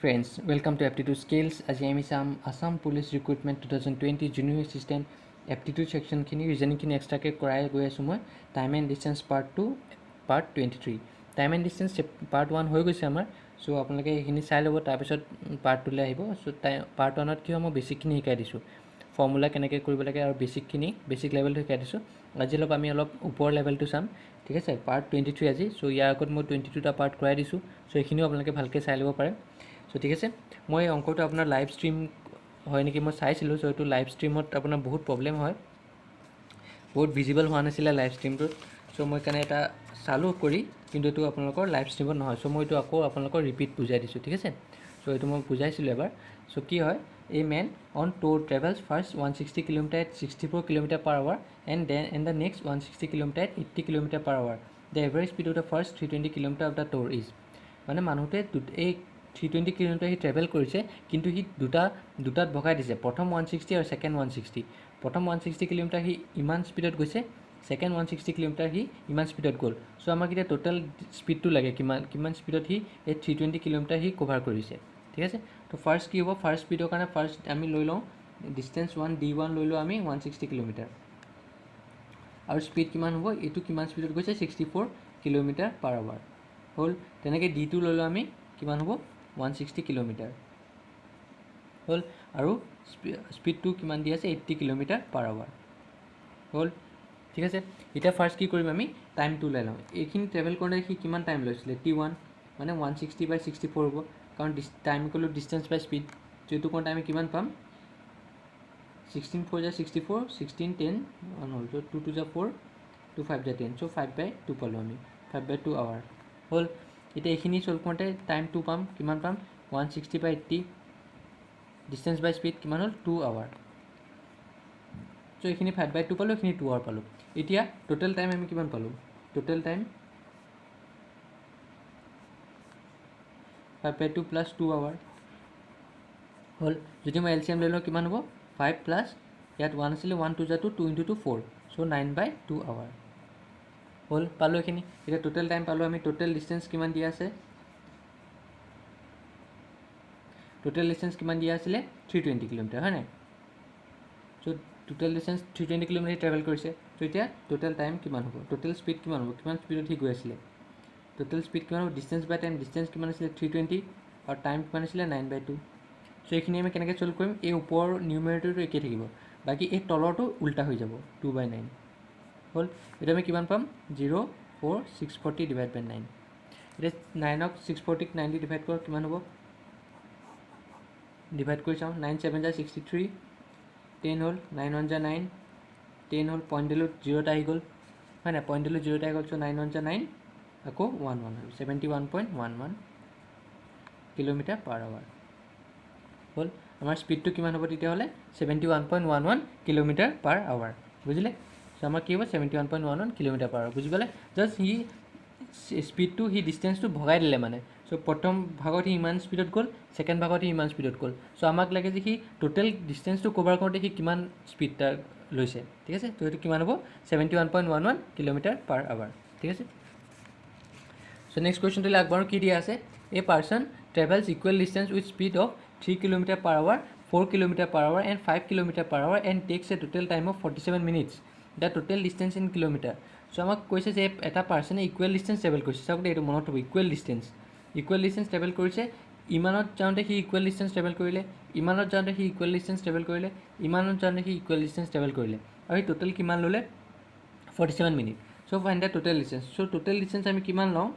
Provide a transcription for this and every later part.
Friends, welcome to Aptitude Skills. As I am Assam Police Recruitment 2020 Junior Assistant Aptitude section khini reasoning khini extra ke korai goi asu moi time and distance part 2 part 23 time and distance part 1 hoi goise amar so apnaloke ekhini sai lobo tar pisot part 2 le ahibo so part 1 ot ki homo basic khini hikai disu formula kenake koribo lage aru basic level to hikai disu aji lop ami olop upor level to sam ঠিক আছে part 23 আজি so ইয়াৰ আগত মই 22 টা part কৰাই দিছো so এখিনিও আপোনালোকে ভালকে চাই লব পাৰে so ঠিক আছে মই অংকটো আপোনাৰ লাইভ ষ্ট্ৰীম হয় নেকি মই চাইছিলো so এটো লাইভ ষ্ট্ৰীমত আপোনাৰ বহুত প্ৰবলেম হয় বহুত ভিজিবল হোৱা নাছিল লাইভ ষ্ট্ৰীমটো so মই কানে এটা চালু কৰি কিন্তু এটো আপোনালোকৰ লাইভ ষ্ট্ৰীমত নহয় so মই এটো আকৌ আপোনালোকৰ ৰিপিট বুজাই দিছো ঠিক আছে so এটো মই বুজাইছিলো এবাৰ so কি হয় a man on tour travels first 160 km at 64 km per hour and then in the next 160 km at 80 km per hour the average speed of the first 320 km of the tour is মানে মানুহতে এই 320 km হি travel কৰিছে কিন্তু হি দুটাত ভগাই দিছে প্ৰথম 160 আৰু second 160 প্ৰথম 160 km হি ইমান স্পিডত গৈছে সেকেন্ড 160 km হি ইমান স্পিডত গল সো আমাক এটা টোটাল স্পিডটো লাগে কিমান স্পিডত হি এই 320 km হি কভাৰ কৰিছে ঠিক আছে তো ফাৰ্স্ট কি হ'ব ফাৰ্স্ট স্পিডৰ কাৰণে ফার্স্ট আমি লৈ লওঁ ডিসটেন্স 1 d1 লৈ লওঁ আমি 160 km আৰু স্পিড কিমান হ'ব এটো কিমান স্পিডত গৈছে 64 km per hour হল তেনেকে d2 লৈ লওঁ আমি কিমান হ'ব 160 km হল আৰু স্পিড টু কিমান দি আছে 80 km per hour হল ঠিক আছে এটা ফার্স্ট কি কৰিম আমি টাইম টু লৈ লওঁ এইখিনি ট্ৰেভেল কৰোঁতে কি কিমান টাইম লৈছিলে t1 মানে 160/64 হ'ব কাৰণ time equal to distance by speed যেটো কোন টাইমে কিমান পাম 16 4 * 64 16 10 1 হল 2 2 4 2 5 10 so 5/2 পালো আমি 5/2 আৱাৰ হল এটা এখিনি সলভ কৰোঁতে টাইম 2 পাম কিমান পাম 160/80 ডিসটেন্স বাই স্পিড কিমান হল 2 আৱাৰ so এখিনি 5/2 পালো এখিনি 2 আৱাৰ পালো এতিয়া টোটাল টাইম আমি কিমান পালো টোটাল টাইম 5/2 plus 2 hour হল যদি মই এলসিএম লৈ লওঁ কিমান হ'ব 5 plus ইয়াত 1 আছিল 1 2 2 2 into 2 4 so 9/2 hour হল পালো এখিনি এটা টোটাল টাইম পালো আমি টোটাল ডিসটেন্স কিমান দিয়া আছে টোটাল ডিসটেন্স কিমান দিয়া আছিল 320 km হয় না so total distance 320 km travel কৰিছে so এতিয়া টোটাল টাইম কিমান হ'ব টোটাল স্পিড কিমান হ'ব কিমান স্পিডত হি গৈ আছিল টোটাল স্পিড কিমান হ'ব ডিসটেন্স বাই টাইম ডিসটেন্স কিমান আছিল 320 আৰু টাইম কিমান আছিল 9/2 সো এইখিনি আমি কেনেকৈ সলভ কৰিম এই ওপৰৰ নিউমেৰেটৰটো একে থাকিব বাকি এই তলৰটো উল্টা হৈ যাব 2/9 হল এটা আমি কিমান পাম 04640 / 9 এটা 9 ক 640 ক 90 ডিভাইড কৰ কিমান হ'ব ডিভাইড কৰি চাওঁ 9 7 * 63 10 হল 9 1 * 9 10 হল পইণ্ট দিলো 0 টা আহি গল হয় না পইণ্ট দিলো 0 টা আহি গল সো 9 1 * 9 আকৌ 11 71.11 km per hour হল আমাৰ স্পিডটো কিমান হ'ব তেতিয়া হলে 71.11 km per hour বুজিলে সো আমাৰ কি হ'ব 71.11 km per hour বুজি গলে জাস্ট হি স্পিডটো হি ডিসটেন্সটো ভগাই দিলে মানে সো প্ৰথম ভাগত হি ইমান স্পিডত গল সেকেন্ড ভাগত হি ইমান স্পিডত গল সো আমাক লাগে যে হি টোটাল ডিসটেন্সটো কভাৰ কৰোঁতে হি কিমান স্পিডটা লৈছে ঠিক আছে তো এটো কিমান হ'ব 71.11 km per hour ঠিক আছে So next question to agbar ki diya ase a person travels equal distance with speed of 3 km per hour 4 km per hour and 5 km per hour and takes a total time of 47 minutes the total distance in kilometer so amak koise je eta person equal distance travel korise sakte eto monot hob equal distance travel korise imanot jaunte hi equal distance travel korile imanot jaunte hi equal distance travel korile imanot jaunte hi equal distance travel korile aru total kiman lole 47 minutes so find the total distance so total distance ami kiman long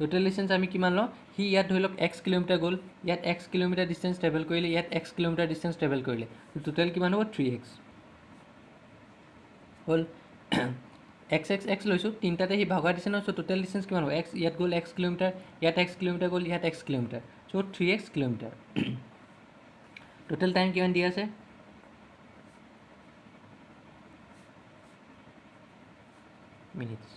total distance আমি কিমান ল হি ইয়াত ধৰি লওক x kilometre গল ইয়াত x kilometre distance travel কৰিলে ইয়াত x kilometre distance travel কৰিলে টোটাল কিমান হ'ব 3x হল x x x লৈছো তিনটাতে হি ভাগা দিছে ন সো টোটাল ডিসটেন্স কিমান হ'ব x ইয়াত গল x কিলোমিটাৰ ইয়াত x কিলোমিটাৰ গল ইয়াত x kilometre so 3x kilometre total time কিমান দিয়া আছে মিনিটস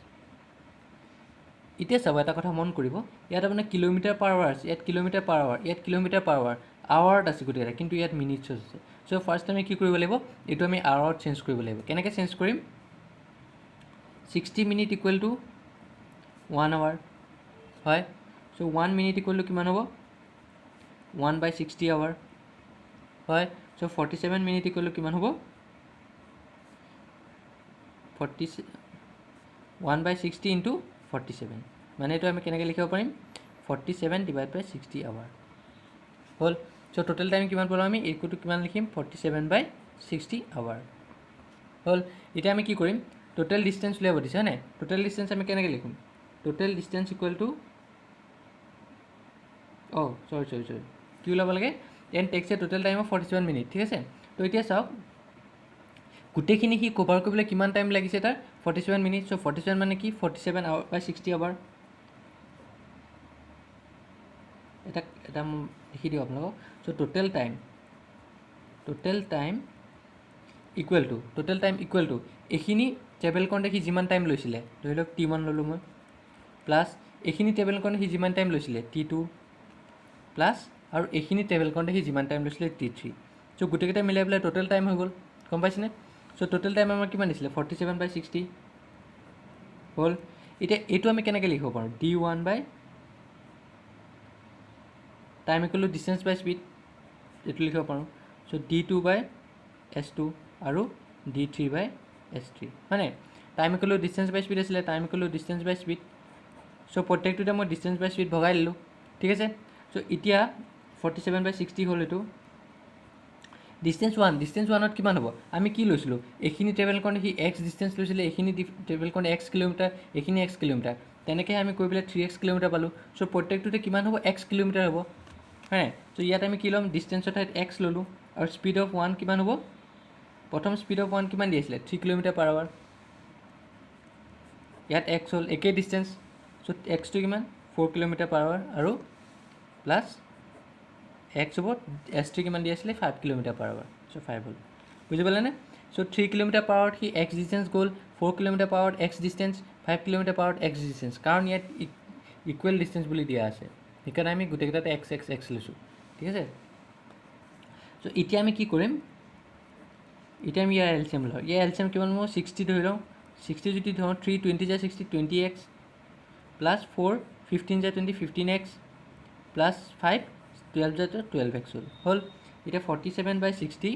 এতিয়া চাব এটা কথা মন কৰিব ইয়াত আপোনাৰ কিলোমিটাৰ পাৰ আৱাৰ আছে ইয়াত কিলোমিটাৰ পাৰ আৱাৰ ইয়াত কিলোমিটাৰ পাৰ আৱাৰ আৱাৰত আছে গোটেইটা কিন্তু ইয়াত মিনিটছ আছে সো ফাৰ্স্ট আমি কি কৰিব লাগিব এটো আমি আৱাৰত চেঞ্জ কৰিব লাগিব কেনেকৈ চেঞ্জ কৰিম 60 minute equal to 1 hour হয় সো 1 মিনিট ইকুৱেল টু কিমান হ'ব 1/60 আৱাৰ হয় সো 47 মিনিট ইকুৱেল টু কিমান হ'ব 1/60 ইনটু 47 মানে এইটো আমি কেনেকৈ লিখিব পাৰিম 47 ডিভাইড বাই 60 আৱাৰ হ'ল সো টোটেল টাইম কিমান পালোঁ আমি এইটো কিমান লিখিম 47/60 আৱাৰ হ'ল এতিয়া আমি কি কৰিম টোটেল ডিষ্টেঞ্চ উলিয়াব দিছে হয়নে টোটেল ডিষ্টেঞ্চ আমি কেনেকৈ লিখিম টোটেল ডিষ্টেঞ্চ ইকুৱেল টু সৰি কি ওলাব লাগে and takes a total time of 47 minute ঠিক আছে তো এতিয়া চাওক গোটেইখিনি সি কভাৰ কৰিবলৈ কিমান টাইম লাগিছে তাৰ 47 মিনিট চ' 47 মানে কি 47/60 আৱাৰ এটা লিখি দিওঁ আপোনালোকক চ' টোটেল টাইম ইকুৱেল টু এইখিনি ট্ৰেভেল কৰোঁতে সি যিমান টাইম লৈছিলে ধৰি লওক T1 ল'লোঁ মই প্লাছ এইখিনি ট্ৰেভেল কৰোঁতে সি যিমান টাইম লৈছিলে T2 প্লাছ আৰু এইখিনি ট্ৰেভেল কৰোঁতে সি যিমান টাইম লৈছিলে T3 চ' গোটেইকেইটা মিলাই পেলাই টোটেল টাইম হৈ গ'ল গম পাইছেনে চ' টোটেল টাইম আমাৰ কিমান দিছিলে 47/60 হ'ল এতিয়া এইটো আমি কেনেকৈ লিখিব পাৰোঁ D1 by time equal to distance by speed এইটো লিখিব পাৰোঁ চ' D2 বাই S2 আৰু D3 বাই S3 হয়নে time equal to distance by speed আছিলে time equal to distance by speed so' প্ৰত্যেকটোতে মই ডিষ্টেঞ্চ বাই স্পীড ভগাই দিলোঁ ঠিক আছে চ' এতিয়া 47/60 হ'ল এইটো ডিষ্টেঞ্চ ওৱানত কিমান হ'ব আমি কি লৈছিলোঁ এইখিনি ট্ৰেভেল কৰোঁতে সি x ডিষ্টেঞ্চ লৈছিলে এইখিনি ট্ৰেভেল কৰোঁতে x কিলোমিটাৰ এইখিনি x কিলোমিটাৰ তেনেকৈ আমি কৈ পেলাই 3x কিলোমিটাৰ পালোঁ চ' প্ৰত্যেকটোতে কিমান হ'ব x কিলোমিটাৰ হ'ব হয় চ' ইয়াত আমি কি ল'ম ডিষ্টেঞ্চৰ ঠাইত x ল'লোঁ আৰু স্পীড অফ 1 কিমান হ'ব প্ৰথম স্পীড অফ 1 কিমান দি আছিলে 3 কিলোমিটাৰ পাৰ আৱাৰ ইয়াত x হ'ল একেই ডিষ্টেঞ্চ চ' xটো কিমান 4 কিলোমিটাৰ পাৰ আৱাৰ আৰু প্লাছ x হ'ব S3 কিমান দি আছিলে 5 কিলোমিটাৰ পাৰ আৱাৰ চ' 5 হ'ল বুজি পালেনে চ' 3 কিলোমিটাৰ পাৰ আৱাৰত সি x ডিষ্টেঞ্চ গ'ল 4 কিলোমিটাৰ পাৰ আৱাৰত x ডিষ্টেঞ্চ 5 কিলোমিটাৰ পাৰ আৱাৰত x ডিষ্টেঞ্চ কাৰণ ইয়াত ইকুৱেল ডিষ্টেঞ্চ বুলি দিয়া আছে সেইকাৰণে আমি গোটেইকেইটাতে x লৈছোঁ ঠিক আছে চ' এতিয়া আমি কি কৰিম এতিয়া আমি ইয়াৰ LCM লওঁ ইয়াৰ LCM কিমান হ'ব 60 ধৰি লওঁ 60 যদি ধৰোঁ 3 20 যায় 60 20x প্লাছ 4 15 যায় 20 15x প্লাছ 5 12 যায় 12x হ'ল এতিয়া 47/60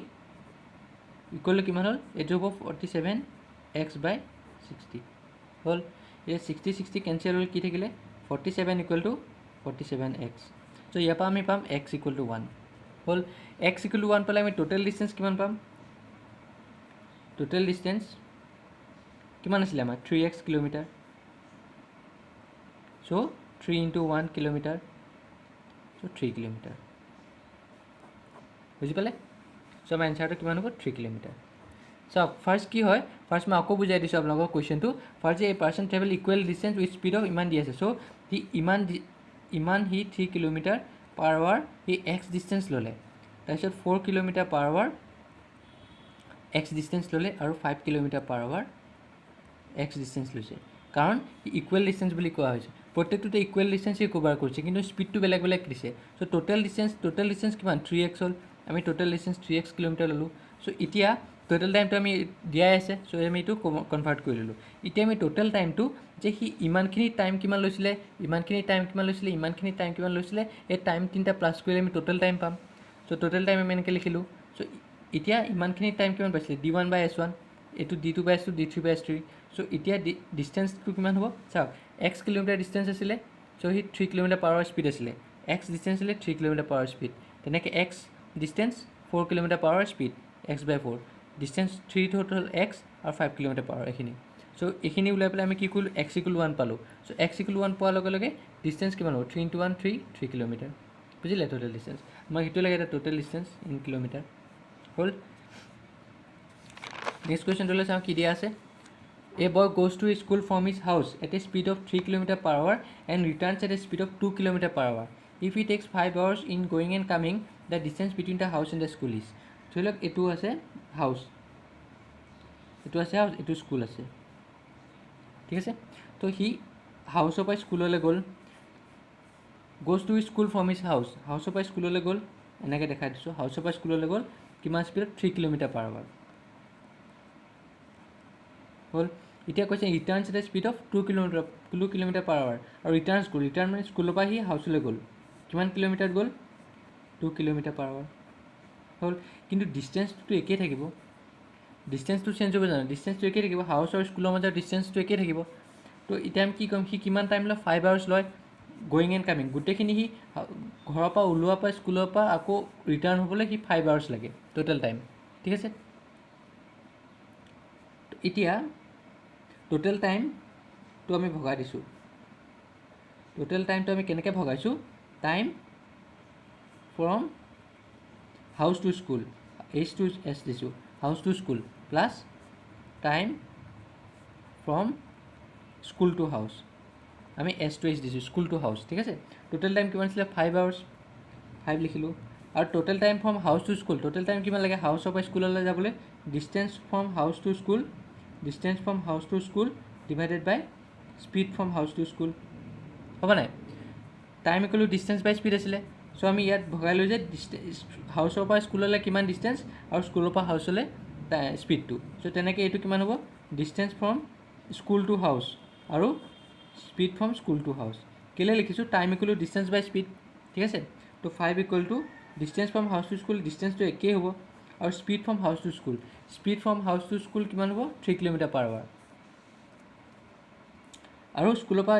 ইকুৱেল টু কিমান হ'ল এইটো হ'ব 47x/60 হ'ল এতিয়া 60 কেঞ্চেল হ'ল কি থাকিলে 47 ইকুৱেল টু 47x চ' ইয়াৰ পৰা আমি পাম x ইকুৱেল টু 1 হ'ল x ইকুৱেল টু 1 পালে আমি টোটেল ডিষ্টেঞ্চ কিমান পাম টোটেল ডিষ্টেঞ্চ কিমান আছিলে আমাৰ 3x কিলোমিটাৰ চ' 3 ইনটু 1 কিলোমিটাৰ চ' 3 কিলোমিটাৰ বুজি পালে চ' আমাৰ এনচাৰটো কিমান হ'ব 3 কিলোমিটাৰ চাওক ফাৰ্ষ্ট কি হয় ফাৰ্ষ্ট মই আকৌ বুজাই দিছোঁ আপোনালোকৰ কুৱেশ্যনটো ফাৰ্ষ্ট যে এই person travel equal distance with speed of ইমান দি আছে চ' সি ইমান সি 3 কিলোমিটাৰ পাৰ আৱাৰ সি x ডিষ্টেঞ্চ ল'লে তাৰপিছত 4 kilometre per hour x distance ল'লে আৰু 5 kilometre per hour x distance লৈছে কাৰণ ইকুৱেল ডিষ্টেঞ্চ বুলি কোৱা হৈছে প্ৰত্যেকটোতে ইকুৱেল ডিষ্টেঞ্চেই কভাৰ কৰিছে কিন্তু স্পীডটো বেলেগ বেলেগ দিছে চ' টোটেল ডিষ্টেঞ্চ কিমান 3x হ'ল আমি টোটেল ডিষ্টেঞ্চ 3x কিলোমিটাৰ ল'লোঁ চ' এতিয়া টোটেল টাইমটো আমি দিয়াই আছে চ' আমি এইটো কনভাৰ্ট কৰি ল'লোঁ এতিয়া আমি টোটেল টাইমটো যে সি ইমানখিনি টাইম কিমান লৈছিলে ইমানখিনি টাইম কিমান লৈছিলে এই টাইম তিনিটা প্লাছ কৰিলে আমি টোটেল টাইম পাম চ' টোটেল টাইম আমি এনেকৈ লিখিলোঁ চ' এতিয়া ইমানখিনি টাইম কিমান পাইছিলে D1/S1 এইটো D2/S2 D3/S3 চ' এতিয়া ডিষ্টেঞ্চটো কিমান হ'ব চাওক x কিলোমিটাৰ ডিষ্টেঞ্চ আছিলে চ' সি 3 কিলোমিটাৰ পাৰ আৱাৰ স্পীড আছিলে x ডিষ্টেঞ্চ আছিলে 3 কিলোমিটাৰ পাৰ আৱাৰ স্পীড তেনেকৈ x distance 4 kilometre per hour speed x/4 distance 3 total x আৰু 5 কিলোমিটাৰ পাৰ আৱাৰ এইখিনি চ' এইখিনি ওলাই পেলাই আমি কি কৰিলোঁ x ইকুৱেল 1 পালোঁ চ' x ইকুৱেল 1 পোৱাৰ লগে লগে ডিষ্টেঞ্চ কিমান হ'ব 3 ইনটু 1 3 কিলোমিটাৰ বুজিলে টোটেল ডিষ্টেঞ্চ মই সেইটো লাগে এটা টোটেল ডিষ্টেঞ্চ ইন কিলোমিটাৰ হ'ল নেক্সট কুৱেশ্যনটোলৈ চাওঁ কি দিয়া আছে A boy goes to school from his house at a speed of 3 km per hour and returns at a speed of 2 km per hour. If he takes 5 hours in going and coming, the distance between the house and the school is. So look, it was a house. It was a house. It was school. ठीक है? So he house of a school वाले goal goes to school from his house. House of a school वाले goal. एना के देखा दिसो. House of a school वाले goal किमान speed 3 km per hour. হ'ল এতিয়া কৈছে returns at a speed of 2 kilometre per hour আৰু return school, return মানে স্কুলৰ পৰা সি হাউচলৈ গ'ল, কিমান কিলোমিটাৰ গ'ল 2 কিলোমিটাৰ পাৰ আৱাৰ হ'ল। কিন্তু ডিষ্টেঞ্চটোতো একেই থাকিব, ডিষ্টেঞ্চটো চেঞ্জ হ'ব জানো, ডিষ্টেঞ্চটো একেই থাকিব, হাউচ আৰু স্কুলৰ মাজৰ ডিষ্টেঞ্চটো একেই থাকিব। তো এতিয়া আমি কি কৰিম, সি কিমান টাইম লয় 5 আৱাৰ্ছ লয় গোয়িং এণ্ড কামিং, গোটেইখিনি সি ঘৰৰ পৰা ওলোৱাৰ পৰা স্কুলৰ পৰা আকৌ ৰিটাৰ্ণ হ'বলৈ সি 5 আৱাৰ্ছ লাগে টোটেল টাইম, ঠিক আছে। এতিয়া টোটেল টাইমটো আমি ভগাই দিছোঁ, টোটেল টাইমটো আমি কেনেকৈ ভগাইছোঁ, time from house to school, H to S দিছোঁ, house to school plus time from school to house, আমি এছ টু এইচ দিছোঁ, স্কুল টু হাউচ, ঠিক আছে। টোটেল টাইম কিমান আছিলে 5 আৱাৰ্ছ, 5 লিখিলোঁ। আৰু total time from house to school, total time কিমান লাগে হাউচৰ পৰা স্কুললৈ যাবলৈ, distance from house to school, distance from house to school divided by speed from house to school, হ'ব নাই। Time equal to distance by speed আছিলে, so' আমি ইয়াত ভগাই লৈ যে হাউচৰ পৰা স্কুললৈ কিমান ডিষ্টেঞ্চ আৰু স্কুলৰ পৰা হাউচলৈ স্পীডটো, চ' তেনেকৈ এইটো কিমান হ'ব distance from school to house আৰু speed from school to house. কেলৈ লিখিছোঁ time equal to distance by speed, ঠিক আছে। তো 5 equal to distance from house to school, ডিষ্টেঞ্চটো একেই হ'ব, আৰু speed from house to school, speed from house to school কিমান হ'ব 3 কিলোমিটাৰ পাৰ আৱাৰ, আৰু স্কুলৰ পৰা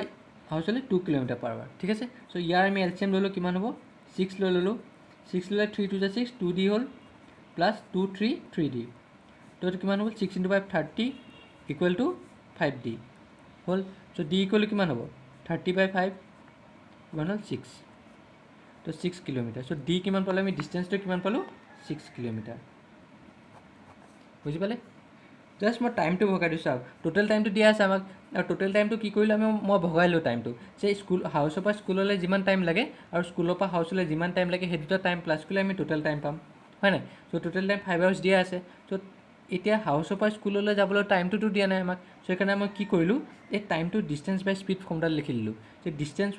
হাউচলৈ 2 কিলোমিটাৰ পাৰ আৱাৰ, ঠিক আছে। চ' ইয়াৰ আমি এলচিএম ল'লোঁ কিমান হ'ব 6 লৈ ল'লোঁ, 6 ল'লে 3 2 6, 2D হ'ল প্লাছ 2 3 3D, তো এইটো কিমান হ'ল 6 × 5 30 ইকুৱেল টু 5D হ'ল। চ' D ইকুৱেল কিমান হ'ব 30/5 কিমান হ'ল 6, তো 6 কিলোমিটাৰ। চ' D কিমান পালোঁ আমি, ডিষ্টেঞ্চটো কিমান পালোঁ 6 কিলোমিটাৰ, বুজি পালে। জাষ্ট মই টাইমটো ভগাই দিছোঁ, চাওক টোটেল টাইমটো দিয়া আছে আমাক, আৰু টোটেল টাইমটো কি কৰিলোঁ আমি, মই ভগাই লওঁ টাইমটো, যে হাউচৰ পৰা স্কুললৈ যিমান টাইম লাগে আৰু স্কুলৰ পৰা হাউচলৈ যিমান টাইম লাগে সেই দুটা টাইম প্লাছ কৰিলে আমি টোটেল টাইম পাম, হয় নাই। চ' টোটেল টাইম 5 আৱাৰ্ছ দিয়া আছে। চ' এতিয়া হাউচৰ পৰা স্কুললৈ যাবলৈ টাইমটোতো দিয়া নাই আমাক, চ' সেইকাৰণে মই কি কৰিলোঁ এই টাইমটো ডিষ্টেঞ্চ বাই স্পীড ফৰ্মুলাত লিখি দিলোঁ, যে ডিষ্টেঞ্চ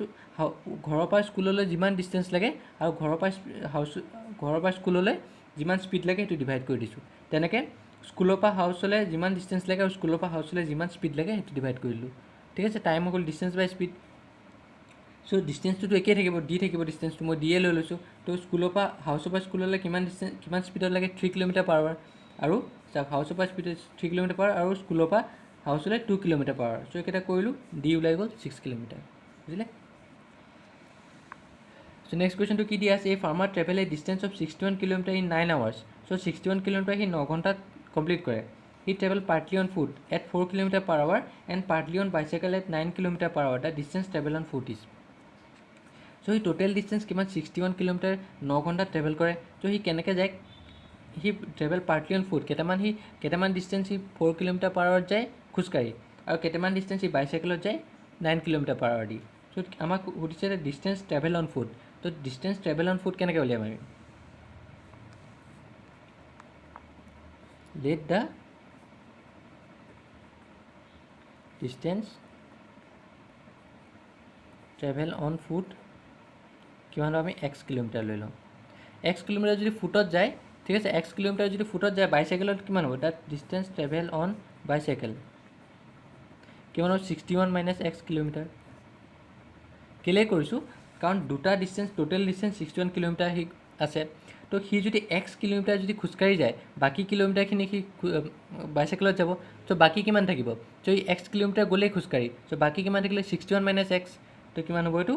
ঘৰৰ পৰা স্কুললৈ যিমান ডিষ্টেঞ্চ লাগে আৰু ঘৰৰ পৰা স্কুললৈ যিমান স্পীড লাগে সেইটো ডিভাইড কৰি দিছোঁ। তেনেকৈ স্কুলৰ পৰা হাউচলৈ যিমান ডিষ্টেঞ্চ লাগে আৰু স্কুলৰ পৰা হাউচলৈ যিমান স্পীড লাগে সেইটো ডিভাইড কৰি দিলোঁ, ঠিক আছে। টাইম হ'ল ডিষ্টেঞ্চ বাই স্পীড, চ' ডিষ্টেঞ্চটোতো একেই থাকিব, দি থাকিব ডিষ্টেঞ্চটো, মই দিয়ে লৈ লৈছোঁ। তো স্কুলৰ পৰা হাউচৰ পৰা স্কুললৈ কিমান স্পীডত লাগে 3 কিলোমিটাৰ পাৰ আৱাৰ, আৰু চাওক হাউচৰ পৰা স্পীড 3 কিলোমিটাৰ পাৰ আৰু স্কুলৰ পৰা হাউচলৈ 2 কিলোমিটাৰ পাৰ আৱাৰ, চ' এইকেইটা কৰিলোঁ, দি ওলাই গ'ল 6 কিলোমিটাৰ, বুজিলে। চ' নেক্সট কুৱেশ্যনটো কি দিয়া আছে, এই farmer travel a distance of 61 kilometre in 9 hours, so' 61 kilometre সি 9 ঘণ্টাত কমপ্লিট কৰে। He travel partly on foot at 4 kilometre per hour and partly on bicycle at 9 kilometre per hour, the distance travel on foot is. So' সি total distance কিমান 61 kilometre 9 ঘণ্টাত travel কৰে। চ' সি কেনেকৈ যায়, সি travel partly on foot, কেইটামান distance সি 4 kilometre per আৱাৰত যায় খোজকাঢ়ি, আৰু কেইটামান ডিষ্টেঞ্চ সি বাইচাইকেলত যায় 9 কিলোমিটাৰ পাৰ আৱাৰ দি। চ' আমাক সুধিছে যে ডিষ্টেঞ্চ ট্ৰেভেল অন ফুট, তো ডিষ্টেঞ্চ ট্ৰেভেল অন ফুট কেনেকৈ উলিয়াম আমি, let the distance travel on foot কিমান হ'ব, আমি x কিলোমিটাৰ লৈ লওঁ। x কিলোমিটাৰ যদি ফুটত যায়, ঠিক আছে, x কিলোমিটাৰ যদি ফুটত যায় বাইচাইকেলত কিমান হ'ব, the distance travel on bicycle কিমান হ'ব 61 - x কিলোমিটাৰ। কেলৈ কৰিছোঁ, কাৰণ দুটা ডিষ্টেঞ্চ টোটেল ডিষ্টেঞ্চ 61 কিলোমিটাৰ সি আছে, তো সি যদি x কিলোমিটাৰ যদি খোজকাঢ়ি যায়, বাকী কিলোমিটাৰখিনি সি বাইচাইকেলত যাব, চ' বাকী কিমান থাকিব, চ' ই x কিলোমিটাৰ গ'লেই খোজকাঢ়ি, চ' বাকী কিমান থাকিলে 61 - x, তো কিমান হ'ব এইটো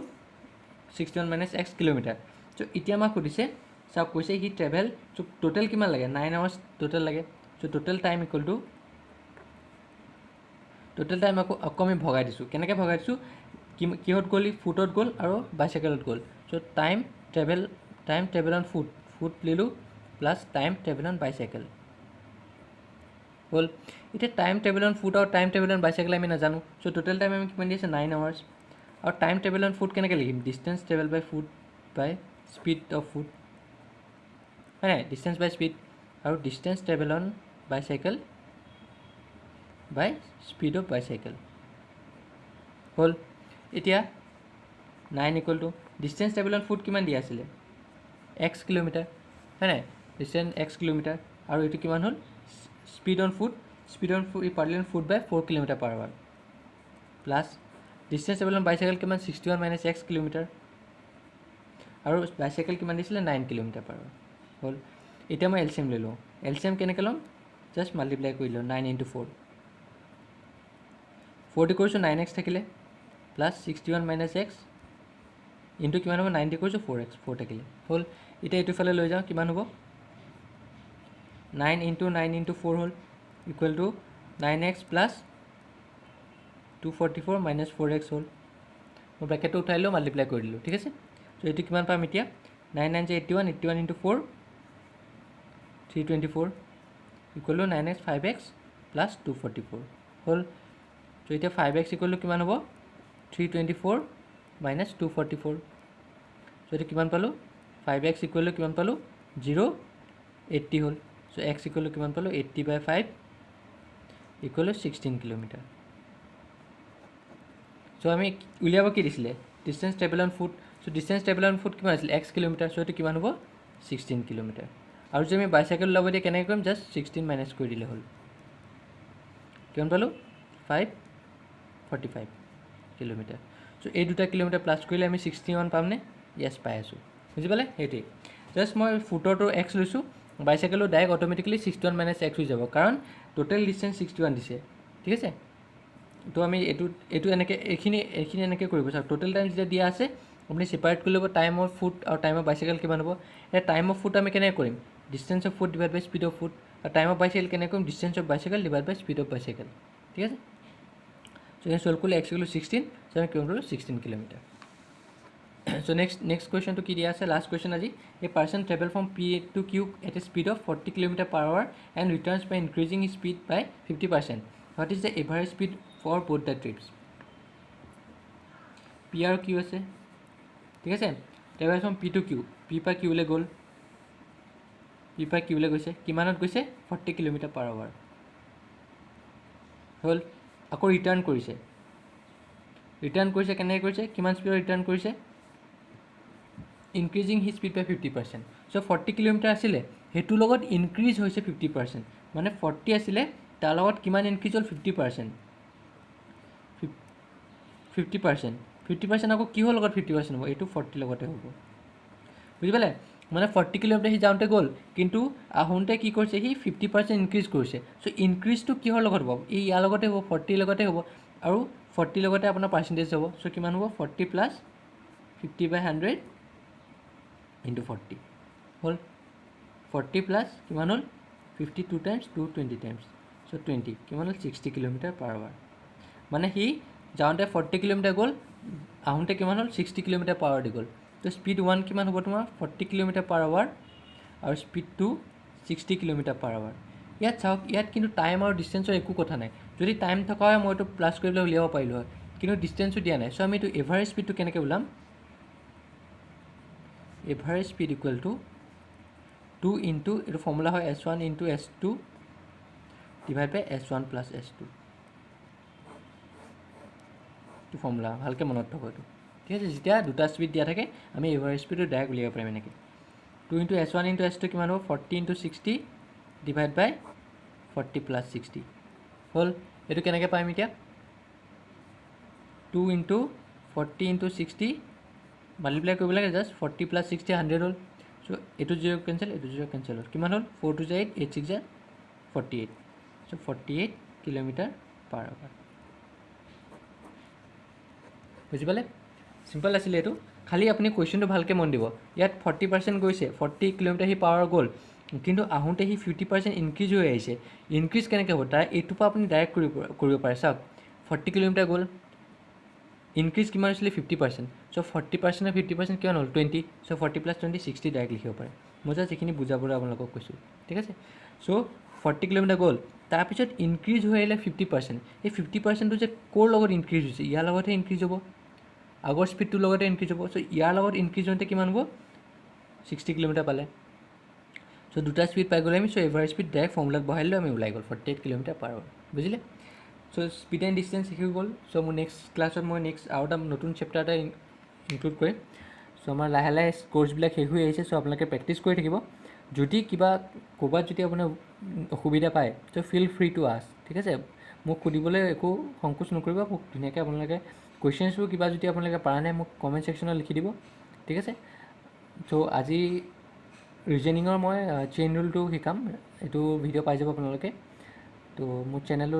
61 - x কিলোমিটাৰ। চ' এতিয়া আমাক সুধিছে, চাওক কৈছে সি ট্ৰেভেল, চ' টোটেল কিমান লাগে 9 আৱাৰ্ছ টোটেল লাগে, so' total time equal to total time আকৌ আমি ভগাই দিছোঁ, কেনেকৈ ভগাই দিছোঁ, কিহত গ'ল, ফুটত গ'ল আৰু বাইচাইকেলত গ'ল। So' time travel on foot লিলোঁ plus time travel on bicycle হ'ল। এতিয়া টাইম ট্ৰেভেল অন ফুট আৰু টাইম ট্ৰেভেল অন বাইচাইকেল আমি নাজানো, চ' টোটেল টাইম আমি কিমান দি আছে 9 আৱাৰ্ছ, আৰু টাইম ট্ৰেভেল অন ফুট কেনেকৈ লিখিম, distance travel by foot by speed of foot, হয় নাই, ডিষ্টেঞ্চ বাই স্পীড, আৰু distance travel on bicycle by speed of bicycle হ'ল। এতিয়া 9 equal to distance travel on foot কিমান দিয়া আছিলে x কিলোমিটাৰ, হয় নাই, ডিষ্টেঞ্চ x কিলোমিটাৰ, আৰু এইটো কিমান হ'ল speed on foot speed on foot partly on foot by 4 km/h plus distance travel on bicycle কিমান 61 - x কিলোমিটাৰ আৰু বাইচাইকেল কিমান দিছিলে 9 km/h হ'ল এতিয়া মই এলচিএম লৈ লওঁ এলচিএম কেনেকৈ ল'ম জাষ্ট মাল্টিপ্লাই কৰি লওঁ 9 × 4 40 কৰিছোঁ 9x থাকিলে প্লাছ 61 - x ইনটু কিমান হ'ব 90 কৰিছোঁ 4x 4 থাকিলে হ'ল এতিয়া এইটো ফালে লৈ যাওঁ কিমান হ'ব 9 × 9 × 4 হ'ল equal to 9x plus 244 - 4x হ'ল মই ব্ৰেকেটটো উঠাই লওঁ মাল্টিপ্লাই কৰি দিলোঁ ঠিক আছে চ' এইটো কিমান পাম এতিয়া 9 9 × 81 81 × 4 324 equal to 9x 5x plus 244 হ'ল চ' এতিয়া 5x ইকুৱেল টু কিমান হ'ব 324 - 244 চ' এইটো কিমান পালোঁ 5x ইকুৱেল টু কিমান পালোঁ 080 হ'ল চ' x ইকুৱেল টু কিমান পালোঁ 80/5 ইকুৱেল টু 16 km চ' আমি উলিয়াব কি দিছিলে distance travel on foot so' distance travel on foot কিমান আছিলে x কিলোমিটাৰ চ' এইটো কিমান হ'ব 16 km আৰু যদি আমি বাইচাইকেল ওলাব দিয়ে কেনেকৈ কৰিম জাষ্ট 16 মাইনাছ কৰি দিলে হ'ল কিমান পালোঁ 545 km চ' এই দুটা কিলোমিটাৰ প্লাছ কৰিলে আমি 61 পামনে য়েছ পাই আছোঁ বুজি পালে সেইটোৱেই জাষ্ট মই ফুটৰটো x লৈছোঁ বাইচাইকেলো ডাইৰেক্ট অট'মেটিকেলি 61 - x হৈ যাব কাৰণ টোটেল ডিষ্টেঞ্চ 61 দিছে ঠিক আছে তো আমি এইটো এনেকৈ এইখিনি এনেকৈ কৰিব চাওক টোটেল টাইম যেতিয়া দিয়া আছে আপুনি ছেপাৰেট কৰি ল'ব টাইম অফ ফুট আৰু টাইম অফ বাইচাইকেল কিমান হ'ব এতিয়া টাইম অফ ফুট আমি কেনেকৈ কৰিম distance of foot divide by speed of foot আৰু টাইম অফ বাইচাইকেল কেনেকৈ কৰিম distance of bicycle divide by speed of bicycle ঠিক আছে চ' এইখিনি চল্ভ কৰিলে x ইকুৱেল টু 16 চ' আমি কিমান কৰিলোঁ 16 km চ' নেক্সট কুৱেশ্যনটো কি দিয়া আছে লাষ্ট কুৱেশ্যন আজি a person travel from P to Q at a speed of 40 km/h and returns by increasing speed by 50%. What is the average speed for both the trips P আৰু Q আছে ঠিক আছে travel from P to Q P পৰা Q লৈ গ'ল P পৰা Q লৈ গৈছে কিমানত গৈছে 40 km/h হ'ল আকৌ ৰিটাৰ্ণ কৰিছে কেনেকৈ কৰিছে কিমান স্পীডত ৰিটাৰ্ণ কৰিছে increasing he speed by 50% so' 40 km আছিলে সেইটোৰ লগত ইনক্ৰিজ হৈছে 50% মানে 40 আছিলে তাৰ লগত কিমান ইনক্ৰিজ হ'ল 50% 50% আকৌ কিহৰ লগত 50% হ'ব এইটো 40 লগতে হ'ব বুজি পালে মানে 40 km সি যাওঁতে গ'ল কিন্তু আহোঁতে কি কৰিছে সি 50% ইনক্ৰিজ কৰিছে চ' ইনক্ৰিজটো কিহৰ লগত হ'ব এই ইয়াৰ লগতে হ'ব 40 লগতে হ'ব আৰু 40 লগতে আপোনাৰ পাৰ্চেণ্টেজ হ'ব চ' কিমান হ'ব 40 প্লাছ 50/100 ইনটু 40 হ'ল 40 প্লাছ কিমান হ'ল 52 টাইমছ 220 টাইমছ চ' 20 কিমান হ'ল 60 km/h মানে সি যাওঁতে 40 km গ'ল আহোঁতে কিমান হ'ল 60 km/h দি গ'ল তো স্পীড 1 কিমান হ'ব তোমাৰ 40 km/h আৰু স্পীড 2 60 km/h ইয়াত চাওক ইয়াত কিন্তু টাইম আৰু ডিষ্টেঞ্চৰ একো কথা নাই যদি টাইম থকা হয় মই এইটো প্লাছ কৰিবলৈ উলিয়াব পাৰিলোঁ হয় কিন্তু ডিষ্টেঞ্চো দিয়া নাই চ' আমি এইটো এভাৰেজ স্পীডটো কেনেকৈ ওলাম average speed equal to 2 into এইটো ফৰ্মুলা হয় S1 ইনটু S2 ডিভাইড বাই S1 প্লাছ S2 এইটো ফৰ্মুলা ভালকৈ মনত থ'ব এইটো ঠিক আছে যেতিয়া দুটা স্পীড দিয়া থাকে আমি এভাৰেজ স্পীডটো ডাইৰেক্ট উলিয়াব পাৰিম এনেকৈ 2 ইনটু S1 ইনটু S2 কিমান হ'ব 40 ইনটু 60 ডিভাইড বাই 40 প্লাছ 60 হ'ল এইটো কেনেকৈ পাম এতিয়া 2 ইনটু 40 ইনটু 60 মাল্টিপ্লাই কৰিব লাগে জাষ্ট 40 প্লাছ 60 100 হ'ল চ' এইটো 0 কেঞ্চেল এইটো 0 কেঞ্চেল হ'ল কিমান হ'ল 4 2 8 8 6 48 চ' 48 km/h বুজি পালে চিম্পল আছিলে এইটো খালি আপুনি কুৱেশ্যনটো ভালকৈ মন দিব ইয়াত 40% গৈছে 40 km সি পাৱাৰ গ'ল কিন্তু আহোঁতে সি 50% ইনক্ৰিজ হৈ আহিছে ইনক্ৰিজ কেনেকৈ হ'ব তাৰ এইটোৰ পৰা আপুনি ডাইৰেক্ট কৰিব পাৰে চাওক 40 km গ'ল ইনক্ৰিজ কিমান হৈছিলে 50% চ' 40% আৰু 50% কিমান হ'ল 20 চ' 40 প্লাছ 20 60 ডাইৰেক্ট লিখিব পাৰে মই জাষ্ট এইখিনি বুজাবলৈ আপোনালোকক কৈছোঁ ঠিক আছে চ' 40 km গ'ল তাৰপিছত ইনক্ৰিজ হৈ আহিলে 50% এই 50%টো যে ক'ৰ লগত ইনক্ৰিজ হৈছে ইয়াৰ লগতহে ইনক্ৰিজ হ'ব আগৰ স্পীডটোৰ লগতে ইনক্ৰিজ হ'ব চ' ইয়াৰ লগত ইনক্ৰিজ হওঁতে কিমান হ'ব 60 km পালে চ' দুটা স্পীড পাই গ'লে আমি চ' এভাৰেজ স্পীড ডাইৰেক্ট ফৰ্মুলাত বহাই দিলোঁ আমি ওলাই গ'ল 48 km/h বুজিলে চ' স্পীড এণ্ড ডিষ্টেঞ্চ শিকি গ'ল চ' মোৰ নেক্সট ক্লাছত মই আৰু এটা নতুন চেপ্টাৰ এটা ইনক্লুড কৰিম চ' আমাৰ লাহে লাহে কোৰ্চবিলাক শেষ হৈ আহিছে চ' আপোনালোকে প্ৰেক্টিছ কৰি থাকিব যদি কিবা ক'ৰবাত যদি আপোনাৰ অসুবিধা পায় চ' ফিল ফ্ৰী টু আস্ক ঠিক আছে মোক সুধিবলৈ একো সংকোচ নকৰিব মোক ধুনীয়াকৈ আপোনালোকে কুৱেশ্যনছবোৰ কিবা যদি আপোনালোকে পৰা নাই মোক কমেণ্ট ছেকশ্যনত লিখি দিব ঠিক আছে চ' আজি ৰিজনিঙৰ মই চেইন ৰুলটো শিকাম এইটো ভিডিঅ' পাই যাব আপোনালোকে তো মোৰ চেনেলটো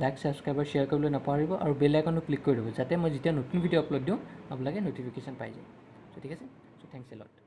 লাইক ছাবস্ক্ৰাইব আৰু শ্বেয়াৰ কৰিবলৈ নাপাহৰিব আৰু বেল আইকনটো ক্লিক কৰি দিব যাতে মই যেতিয়া নতুন ভিডিঅ' আপলোড দিওঁ আপোনালোকে ন'টিফিকেশ্যন পাই যায় চ' ঠিক আছে চ' থেংকছ এ লট